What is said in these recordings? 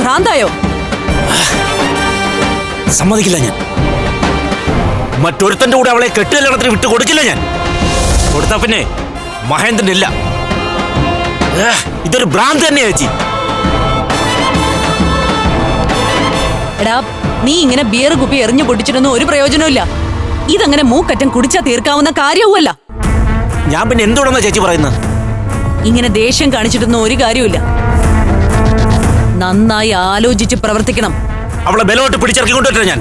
ഭ്രാന്തായോ? സമ്മതിക്കില്ല ഞാൻ. മറ്റൊരുത്തന്റെ കൂടെ അവളെ കെട്ടുകല്യാണത്തിന് വിട്ടു കൊടുക്കില്ല ഞാൻ. കൊടുത്താ പിന്നെ മഹേന്ദ്രൻ ഇല്ല. ഇതൊരു ഭ്രാന്ത് തന്നെയാ ചേച്ചി. എടാ, നീ ഇങ്ങനെ ബിയർ കുപ്പി എറിഞ്ഞു പൊട്ടിച്ചിട്ടൊന്നും ഒരു പ്രയോജനമില്ല. ഇതങ്ങനെ മൂക്കറ്റം കുടിച്ചാ തീർക്കാവുന്ന കാര്യവുമല്ല. ഞാൻ പിന്നെ എന്തുകൊണ്ടെന്നാ ചേച്ചി പറയുന്നത്? ഇങ്ങനെ ദേഷ്യം കാണിച്ചിട്ടൊന്നും ഒരു കാര്യമില്ല. നന്നായി ആലോചിച്ച് പ്രവർത്തിക്കണം. അവളെ ബലമായിട്ട് പിടിച്ചിറക്കിക്കൊണ്ടിട്ടാ ഞാൻ.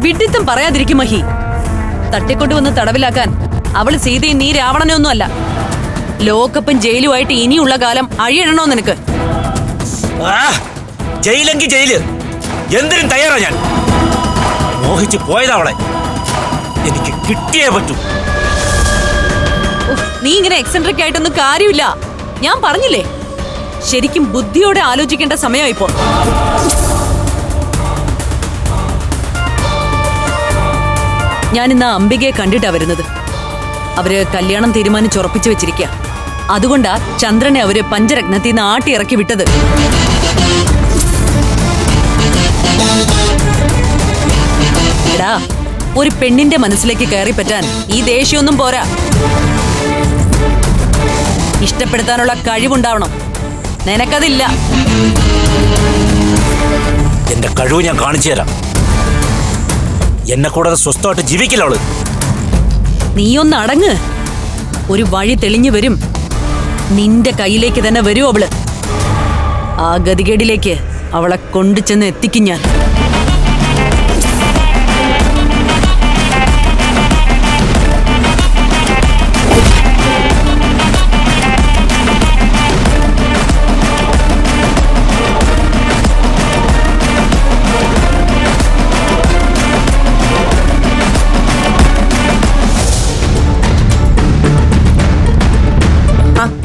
വിഡിത്തം പറയാതിരിക്കും മഹി. തട്ടിക്കൊണ്ടുവന്ന് തടവിലാക്കാൻ അവള് സീതയും നീ രാവണനൊന്നും അല്ല. ലോകകപ്പും ജയിലുമായിട്ട് ഇനിയുള്ള കാലം അഴിയിടണോ നിനക്ക്? ജയിലെങ്കിൽ ജയില്, എന്തിനും തയ്യാറാ ഞാൻ. മോഹിച്ച് പോയതാ അവളെ, എനിക്ക് കിട്ടിയേ പറ്റൂ. നീ ഇങ്ങനെ എക്സെൻട്രിക് ആയിട്ടൊന്നും കാര്യമില്ല. ഞാൻ പറഞ്ഞില്ലേ, ശരിക്കും ബുദ്ധിയോടെ ആലോചിക്കേണ്ട സമയം ഇപ്പോ. ഞാൻ ഇന്ന് അംബികയെ കണ്ടിട്ടാ വരുന്നത്. അവര് കല്യാണം തീരുമാനിച്ചുറപ്പിച്ചു വെച്ചിരിക്കുക. അതുകൊണ്ടാ ചന്ദ്രനെ അവര് പഞ്ചരത്നത്തിൽ നിന്ന് ആട്ടി ഇറക്കി വിട്ടത്. എടാ, ഒരു പെണ്ണിന്റെ മനസ്സിലേക്ക് കയറി പറ്റാൻ ഈ ദേഷ്യമൊന്നും പോരാ. ഇഷ്ടപ്പെടുത്താനുള്ള കഴിവുണ്ടാവണം. നിനക്കതില്ല. എന്റെ കഴിവ് ഞാൻ കാണിച്ചു തരാം. എന്നെ കൂടാതെ സ്വസ്ഥമായിട്ട് ജീവിക്കില്ല അവള്. നീയൊന്ന് അടങ്ങ്. ഒരു വഴി തെളിഞ്ഞു വരും. നിന്റെ കയ്യിലേക്ക് തന്നെ വരും അവള്. ആ ഗതികേടിലേക്ക് അവളെ കൊണ്ടുചെന്ന് എത്തിക്കും ഞാൻ.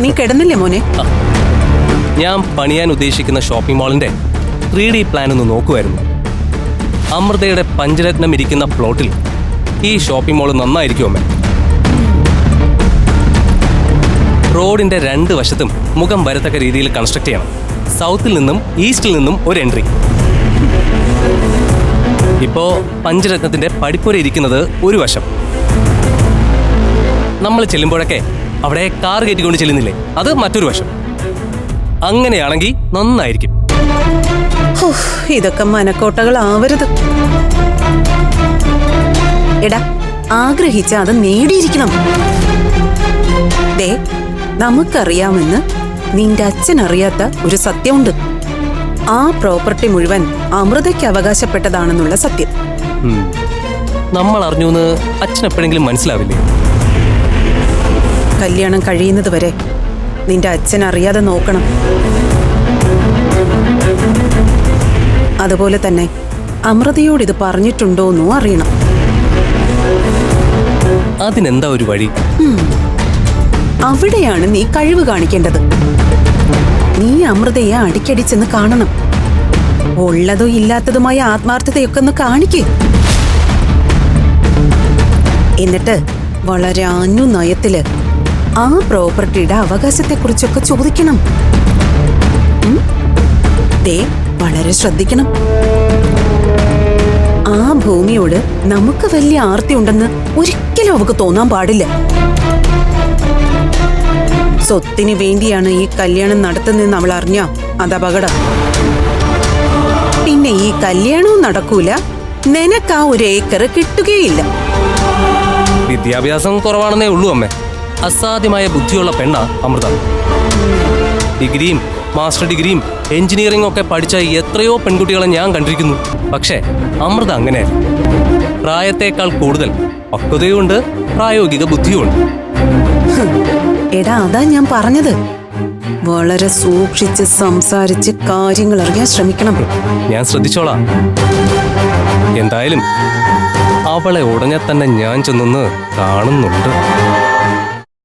നീ കിടന്നില്ലേ മോനെ? ഞാൻ പണിയാൻ ഉദ്ദേശിക്കുന്ന ഷോപ്പിംഗ് മാളിന്റെ 3D പ്ലാൻ ഒന്ന് നോക്കുമായിരുന്നു. അമൃതയുടെ പഞ്ചരത്നം ഇരിക്കുന്ന പ്ലോട്ടിൽ ഈ ഷോപ്പിംഗ് മാൾ നന്നായിരിക്കും അമ്മ. റോഡിന്റെ 2 വശത്തും മുഖം വരത്തക്ക രീതിയിൽ കൺസ്ട്രക്ട് ചെയ്യണം. സൗത്തിൽ നിന്നും ഈസ്റ്റിൽ നിന്നും ഒരു എൻട്രി. ഇപ്പോ പഞ്ചരത്നത്തിന്റെ പടിപ്പുര ഇരിക്കുന്നത് ഒരു വശം. നമ്മൾ ചെല്ലുമ്പോഴൊക്കെ അവിടെ കാർ കയറ്റിക്കൊണ്ട് ചെല്ലുന്നില്ലേ, അത് മറ്റൊരു വശം. അങ്ങനെയാണെങ്കിൽ നന്നായിരിക്കും. ഇതൊക്കെ മനക്കോട്ടകളാവരുത്. എടാ, ആഗ്രഹിച്ച അത് നേടിയിരിക്കണം. ദേ, നമുക്കറിയാമെന്ന് നിന്റെ അച്ഛനറിയാത്ത ഒരു സത്യമുണ്ട്. ആ പ്രോപ്പർട്ടി മുഴുവൻ അമൃതയ്ക്ക് അവകാശപ്പെട്ടതാണെന്നുള്ള സത്യം. നമ്മൾ അറിഞ്ഞു എന്ന് അച്ഛൻ എപ്പോഴെങ്കിലും മനസ്സിലാവില്ലേ? കല്യാണം കഴിയുന്നത് വരെ നിന്റെ അച്ഛൻ അറിയാതെ നോക്കണം. അതുപോലെ തന്നെ അമൃതയോട് ഇത് പറഞ്ഞിട്ടുണ്ടോന്നും അറിയണം. അതിനെന്താ ഒരു വഴി? അവിടെയാണ് നീ കഴിവ് കാണിക്കേണ്ടത്. നീ അമൃതയെ അടിക്കടിച്ചെന്ന് കാണണം. ഉള്ളതോ ഇല്ലാത്തതുമായ ആത്മാർത്ഥതയൊക്കെ ഒന്ന് കാണിക്കേ. എന്നിട്ട് വളരെ അനുനയത്തില് ആ പ്രോപ്പർട്ടിയുടെ അവകാശത്തെക്കുറിച്ചൊക്കെ ചോദിക്കണം. ദേ, വളരെ ശ്രദ്ധിക്കണം. ആ ഭൂമിയോട് നമുക്ക് വലിയ ആർത്തി ഉണ്ടെന്ന് ഒരിക്കലും അവക്ക് തോന്നാൻ പാടില്ല. സ്വത്തിന് വേണ്ടിയാണ് ഈ കല്യാണം നടത്തുന്നതെന്ന് അവൾ അറിഞ്ഞ അത് അപകടം. പിന്നെ ഈ കല്യാണവും നടക്കൂല, നിനക്ക് ആ 1 ഏക്കർ കിട്ടുകയില്ല. വിദ്യാഭ്യാസം കുറവാണെന്നേ ഉള്ളൂ അമ്മേ. അസാധ്യമായ ബുദ്ധിയുള്ള പെണ്ണ അമൃത. ഡിഗ്രിയും മാസ്റ്റർ ഡിഗ്രിയും എഞ്ചിനീയറിംഗ് ഒക്കെ പഠിച്ച എത്രയോ പെൺകുട്ടികളെ ഞാൻ കണ്ടിരിക്കുന്നു. പക്ഷേ അമൃത അങ്ങനെ പ്രായത്തേക്കാൾ കൂടുതൽ പക്വതയുണ്ട്, പ്രായോഗിക ബുദ്ധിയുമുണ്ട്. എടാ, അതാ ഞാൻ പറഞ്ഞത്. വളരെ സൂക്ഷിച്ച് സംസാരിച്ച് കാര്യങ്ങൾ അറിയാൻ ശ്രമിക്കണം. ഞാൻ ശ്രദ്ധിച്ചോളാം. എന്തായാലും അവളെ ഉടനെ തന്നെ ഞാൻ ചെന്നൊന്ന് കാണുന്നുണ്ട്.